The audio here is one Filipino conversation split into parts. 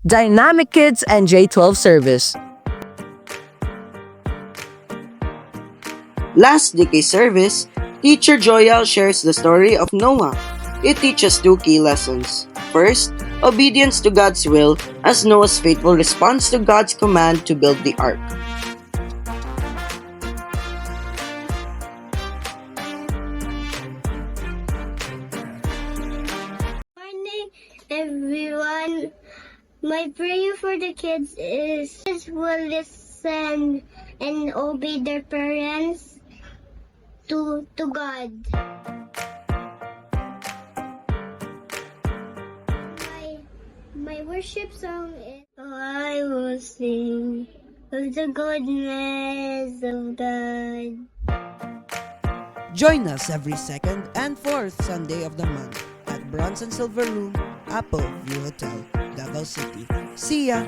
Dynamic Kids and J12 Service. Last decade service, Teacher Joyal shares the story of Noah. It teaches two key lessons. First, obedience to God's will as Noah's faithful response to God's command to build the ark. Morning, everyone. My prayer for the kids is will listen and obey their parents to God. My worship song is I will sing of the goodness of God. Join us every second and fourth Sunday of the month at Bronze and Silver Room, Apple View Hotel, Davao City. See ya!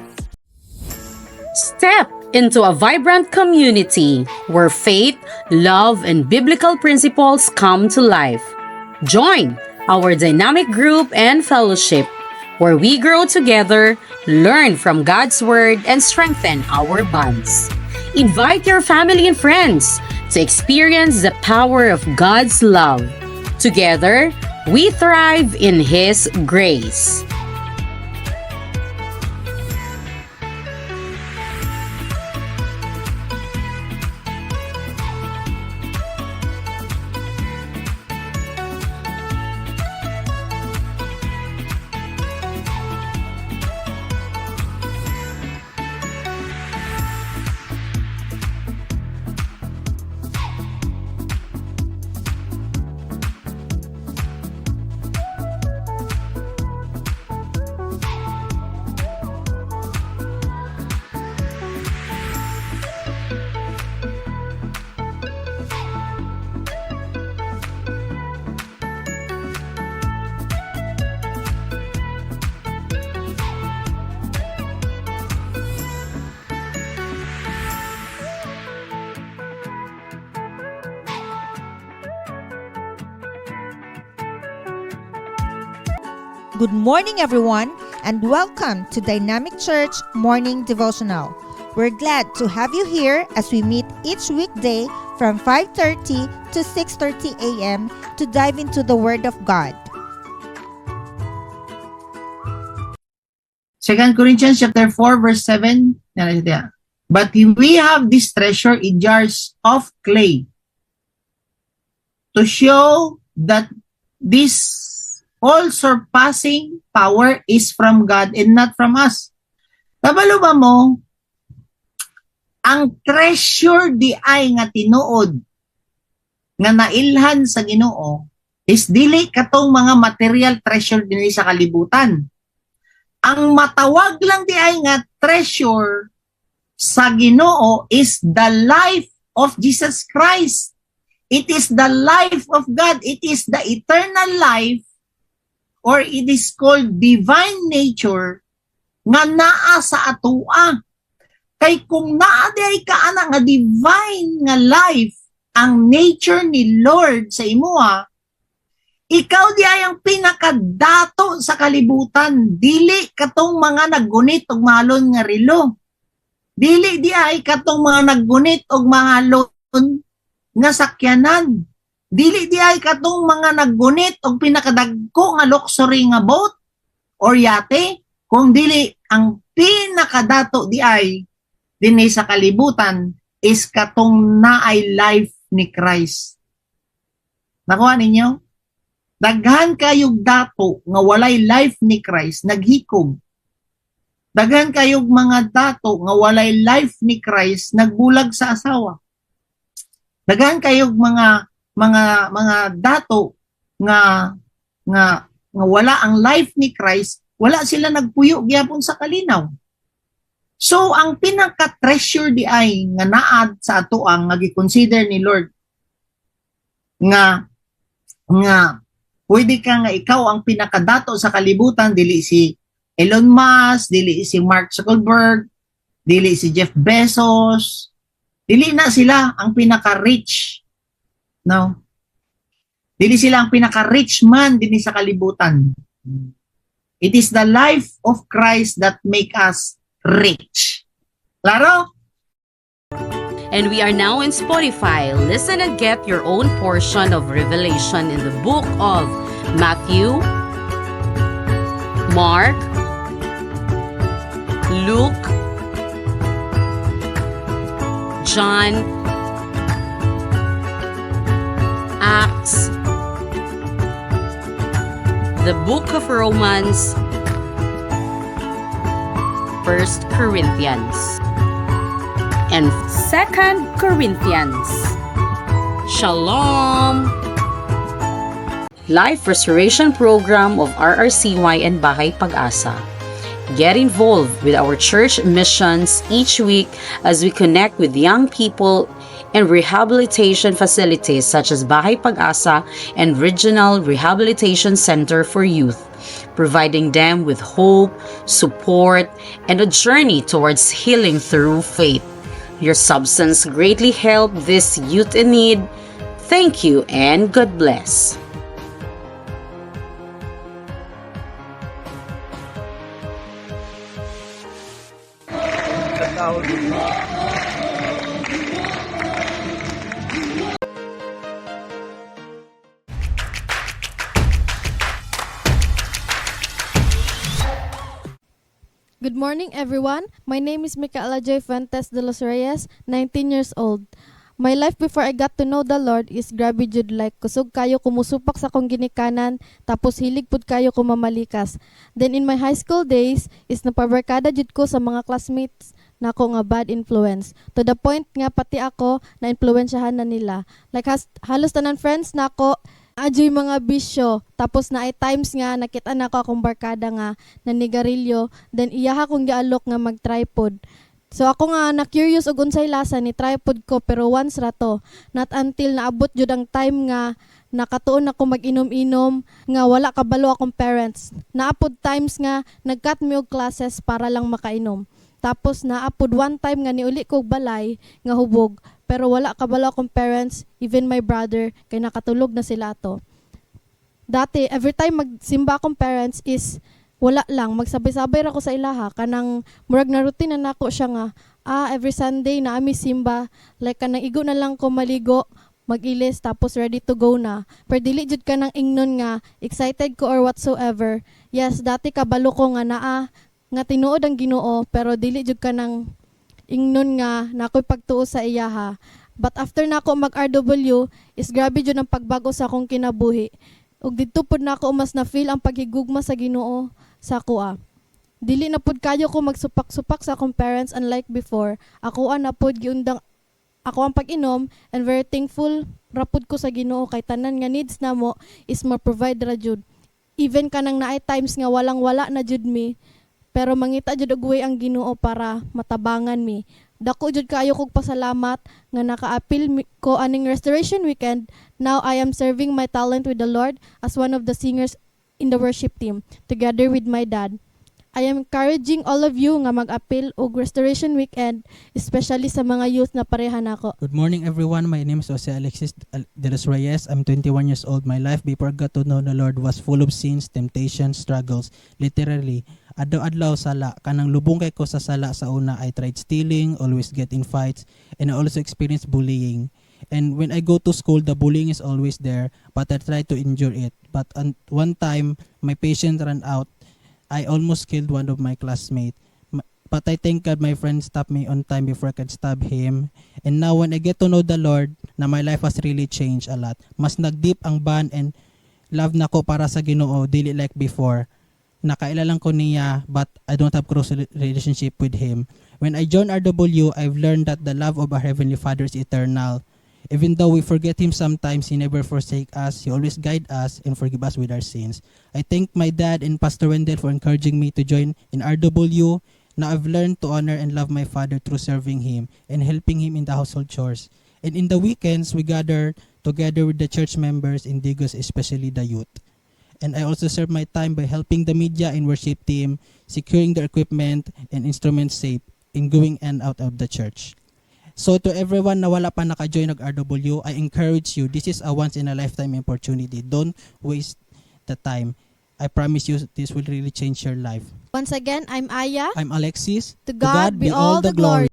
Step into a vibrant community where faith, love, and biblical principles come to life. Join our dynamic group and fellowship where we grow together, learn from God's Word, and strengthen our bonds. Invite your family and friends to experience the power of God's love. Together, we thrive in His grace. Good morning, everyone, and welcome to Dynamic Church Morning Devotional. We're glad to have you here as we meet each weekday from 5:30 to 6:30 a.m. to dive into the Word of God. 2 Corinthians chapter 4 verse 7. But we have this treasure in jars of clay to show that this all-surpassing power is from God and not from us. Kabalo ba mo, ang treasure di ay nga tinuod nga nailhan sa Ginoo is dili katong mga material treasure dinhi sa kalibutan. Ang matawag lang di ay nga treasure sa Ginoo is the life of Jesus Christ. It is the life of God. It is the eternal life, or it is called divine nature nga naa sa atua. Kay kung naa di ay kaana nga divine nga life ang nature ni Lord sa imuha, ikaw di ay ang pinakadato sa kalibutan. Dili katong mga naggunit og mahalon nga relo. Dili di ay katong mga naggunit og mahalon nga sakyanan. Dili di ay katong mga naggunit og pinakadagko nga luxury nga boat or yate, kung dili ang pinakadato di ay dinhi sa kalibutan is katong naay life ni Christ. Nakuha ninyo? Daghan kayog dato nga walay life ni Christ, naghikog. Daghan kayog mga dato nga walay life ni Christ, nagbulag sa asawa. Daghan kayog mga dato nga wala ang life ni Christ, wala sila nagpuyo gyapon sa kalinaw. So ang pinaka-treasure di ay nga naad sa ato ang gi-consider ni Lord nga pwede ka nga ikaw ang pinakadato sa kalibutan, dili si Elon Musk, dili si Mark Zuckerberg, dili si Jeff Bezos, dili na sila ang pinaka-rich. No? Dili sila ang pinaka-rich man din sa kalibutan. It is the life of Christ that make us rich. Claro? And we are now in Spotify. Listen and get your own portion of revelation in the book of Matthew, Mark, Luke, John, Acts, the book of Romans, 1 Corinthians, and 2 Corinthians. Shalom! Life Restoration Program of RRCY and Bahay Pag-asa. Get involved with our church missions each week as we connect with young people and rehabilitation facilities such as Bahay Pag-asa and Regional Rehabilitation Center for Youth, providing them with hope, support, and a journey towards healing through faith. Your substance greatly helped this youth in need. Thank you and God bless. Good morning, everyone. My name is Micaela J. Fuentes de los Reyes, 19 years old. My life before I got to know the Lord is grabe jud, like kusog kayo kumusupak sa kong ginikanan, tapos hilig pud kayo kumamalikas. Then in my high school days is napabarkada jud ko sa mga classmates nako nga bad influence. To the point nga pati ako na influensyahan na nila. Like halos tanan friends nako adyoy mga bisyo, tapos na ay times nga nakita na ako akong barkada nga nanigarilyo, then iyaha kong gialok nga mag-tripod. So ako nga na-curious og unsay lasa ni tripod ko, pero once ra to, not until naabot jud ang time nga nakatuon ako mag-inom-inom nga wala kabalo akong parents. Naapod times nga nag-cut me og classes para lang makainom. Tapos naapod one time nga niuli ko og balay nga hubog, pero wala kabalo akong parents, even my brother, kay nakatulog na sila ato. Dati, every time magsimba akong parents is, wala lang, magsabay-sabay ra ko sa ilaha, kanang murag na routine na nako siya nga, every Sunday na ami simba, like kanang igo na lang ko maligo, mag-ilis, tapos ready to go na. Pero dili jud ka nang ingnon nga, excited ko or whatsoever. Yes, dati kabalo ko nga nga tinuod ang Ginoo, pero dili jud ka nang ingnon nga nakoy pagtuo sa iyaha. But after nako mag-RW is grabe jud ang pagbago sa akong kinabuhi. Ug didto pud nako mas na feel ang paghigugma sa Ginoo sa kuha. Dili na pud kayo ko magsupak-supak sa akong parents unlike before. Ako na pud giundang ako ang pag-inom, and very thankful rapud ko sa Ginoo kay tanan nga needs namo is ma-provide ra jud. Even kanang naay times nga walang-wala na jud mi, pero mangita jud og way ang Ginoo para matabangan mi. Dako jud kaayo kog pasalamat nga naka-appeal ko aning Restoration Weekend. Now I am serving my talent with the Lord as one of the singers in the worship team together with my dad. I am encouraging all of you nga mag-appeal og Restoration Weekend, especially sa mga youth na pareha nako. Good morning, everyone. My name is Jose Alexis de los Reyes. I'm 21 years old. My life before I got to know the Lord was full of sins, temptations, struggles. Literally, adlaw-adlaw sala. Kanang lubong kay ko sa sala sa una. I tried stealing, always get in fights, and I also experienced bullying. And when I go to school, the bullying is always there, but I try to endure it. But one time, my patience ran out. I almost killed one of my classmates. But I thank God my friend stopped me on time before I could stab him. And now when I get to know the Lord, na my life has really changed a lot. Mas nagdeep ang bond and love na ko para sa Ginoo, dili like before. Nakailalang ko niya, but I don't have close relationship with Him. When I joined RW, I've learned that the love of our Heavenly Father is eternal. Even though we forget Him sometimes, He never forsake us. He always guide us and forgive us with our sins. I thank my dad and Pastor Wendell for encouraging me to join in RW. Now I've learned to honor and love my father through serving him and helping him in the household chores. And in the weekends, we gather together with the church members in Digos, especially the youth. And I also serve my time by helping the media and worship team, securing their equipment and instruments safe in going and out of the church. So to everyone na wala pa naka-join ng RW, I encourage you, this is a once in a lifetime opportunity. Don't waste the time. I promise you this will really change your life. Once again, I'm Aya. I'm Alexis. To God be all the glory.